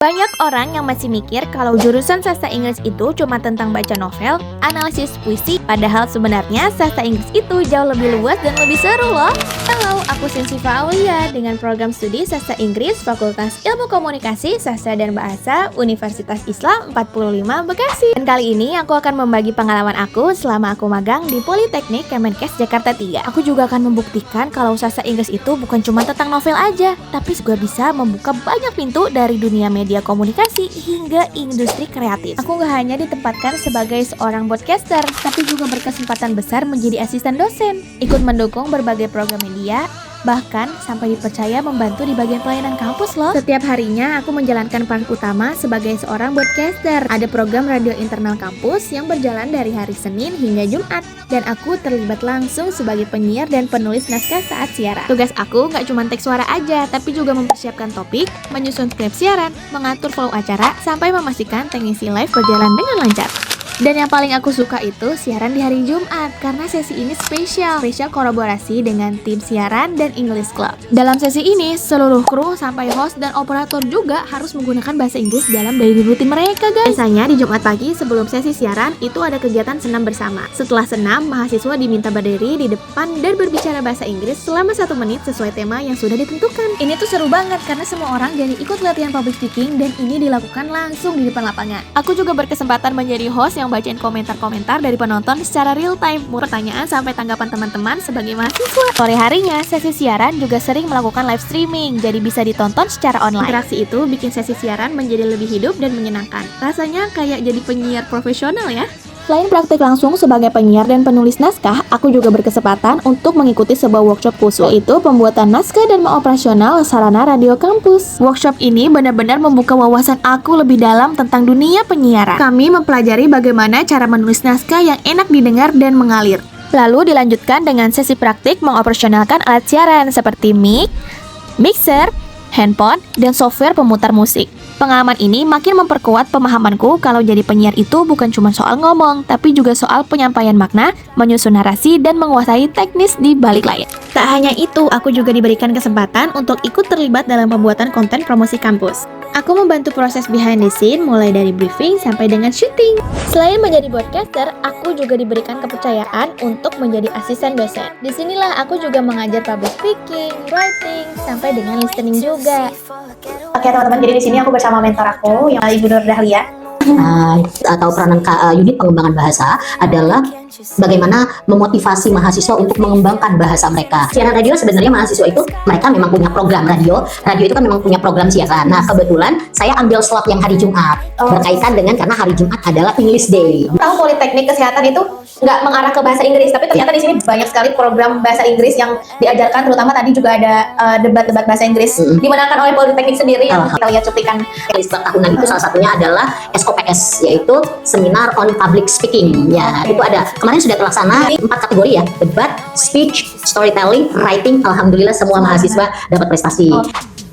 Banyak orang yang masih mikir kalau jurusan sastra Inggris itu cuma tentang baca novel, analisis puisi, padahal sebenarnya sastra Inggris itu jauh lebih luas dan lebih seru loh. Halo, aku Sinsiva Aulia dengan program studi sastra Inggris Fakultas Ilmu Komunikasi, Sastra dan Bahasa Universitas Islam 45 Bekasi. Dan kali ini aku akan membagi pengalaman aku selama aku magang di Politeknik Kemenkes Jakarta 3. Aku juga akan membuktikan kalau sastra Inggris itu bukan cuma tentang novel aja, tapi juga bisa membuka banyak pintu dari dunia media komunikasi hingga industri kreatif. Aku gak hanya ditempatkan sebagai seorang podcaster, tapi juga berkesempatan besar menjadi asisten dosen, ikut mendukung berbagai program media, bahkan sampai dipercaya membantu di bagian pelayanan kampus loh. Setiap harinya aku menjalankan peran utama sebagai seorang podcaster. Ada program radio internal kampus yang berjalan dari hari Senin hingga Jumat, dan aku terlibat langsung sebagai penyiar dan penulis naskah saat siaran. Tugas aku gak cuma teks suara aja, tapi juga mempersiapkan topik, menyusun skrip siaran, mengatur flow acara, sampai memastikan teknisi live berjalan dengan lancar. Dan yang paling aku suka itu siaran di hari Jumat, karena sesi ini spesial kolaborasi dengan tim siaran dan English Club. Dalam sesi ini, seluruh kru sampai host dan operator juga harus menggunakan bahasa Inggris dalam daily rutin mereka, guys. Biasanya di Jumat pagi sebelum sesi siaran itu ada kegiatan senam bersama. Setelah senam, mahasiswa diminta berdiri di depan dan berbicara bahasa Inggris selama 1 menit sesuai tema yang sudah ditentukan. Ini tuh seru banget karena semua orang jadi ikut latihan public speaking, dan ini dilakukan langsung di depan lapangan. Aku juga berkesempatan menjadi host yang bacain komentar-komentar dari penonton secara real time, pertanyaan sampai tanggapan teman-teman sebagai mahasiswa. Sore harinya, sesi siaran juga sering melakukan live streaming, jadi bisa ditonton secara online. Interaksi itu bikin sesi siaran menjadi lebih hidup dan menyenangkan. Rasanya kayak jadi penyiar profesional ya. Selain praktik langsung sebagai penyiar dan penulis naskah, aku juga berkesempatan untuk mengikuti sebuah workshop khusus, yaitu pembuatan naskah dan mengoperasional sarana radio kampus. Workshop ini benar-benar membuka wawasan aku lebih dalam tentang dunia penyiaran. Kami mempelajari bagaimana cara menulis naskah yang enak didengar dan mengalir. Lalu dilanjutkan dengan sesi praktik mengoperasionalkan alat siaran seperti mic, mixer, handphone, dan software pemutar musik. Pengalaman ini makin memperkuat pemahamanku kalau jadi penyiar itu bukan cuma soal ngomong, tapi juga soal penyampaian makna, menyusun narasi, dan menguasai teknis di balik layar. Tak hanya itu, aku juga diberikan kesempatan untuk ikut terlibat dalam pembuatan konten promosi kampus. Aku membantu proses behind the scene mulai dari briefing sampai dengan syuting. Selain menjadi broadcaster, aku juga diberikan kepercayaan untuk menjadi asisten dosen. Disinilah aku juga mengajar public speaking, writing, sampai dengan listening juga. Oke teman-teman, jadi di sini aku bersama mentor aku yang Ibu Nur Dahlia. Atau peranan unit pengembangan bahasa adalah bagaimana memotivasi mahasiswa untuk mengembangkan bahasa mereka. Siaran radio sebenarnya mahasiswa itu mereka memang punya program radio itu kan memang punya program siaran. Nah kebetulan saya ambil slot yang hari Jumat berkaitan dengan karena hari Jumat adalah English Day. Tahu Politeknik Kesehatan itu nggak mengarah ke bahasa Inggris, tapi ternyata di sini banyak sekali program bahasa Inggris yang diajarkan, terutama tadi juga ada debat-debat bahasa Inggris dimenangkan oleh Politeknik sendiri yang kita lihat cuplikan. Setiap tahunan itu salah satunya adalah SOPS, yaitu Seminar on Public Speaking. Ya, itu ada. Kemarin sudah terlaksana 4 kategori ya, debat, speech, storytelling, writing. Alhamdulillah semua mahasiswa dapat prestasi.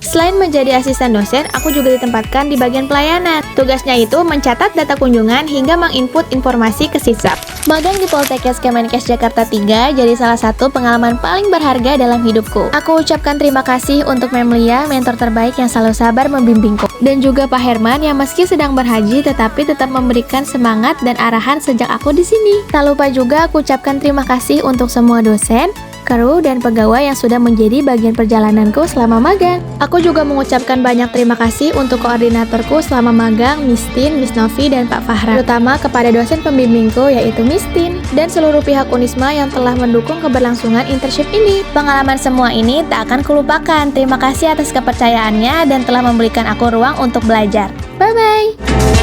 Selain menjadi asisten dosen, aku juga ditempatkan di bagian pelayanan. Tugasnya itu mencatat data kunjungan hingga menginput informasi ke sisab. Magang di Poltekkes Kemenkes Jakarta 3 jadi salah satu pengalaman paling berharga dalam hidupku. Aku ucapkan terima kasih untuk Memlia, mentor terbaik yang selalu sabar membimbingku. Dan juga Pak Herman yang meski sedang berhaji tetapi tetap memberikan semangat dan arahan sejak aku di sini. Tak lupa juga aku ucapkan terima kasih untuk semua dosen, kru, dan pegawai yang sudah menjadi bagian perjalananku selama magang. Aku juga mengucapkan banyak terima kasih untuk koordinatorku selama magang, Miss Tin, Miss Novi, dan Pak Fahra. Terutama kepada dosen pembimbingku yaitu Miss Tin, dan seluruh pihak Unisma yang telah mendukung keberlangsungan internship ini. Pengalaman semua ini tak akan kulupakan. Terima kasih atas kepercayaannya dan telah memberikan aku ruang untuk belajar. Bye-bye!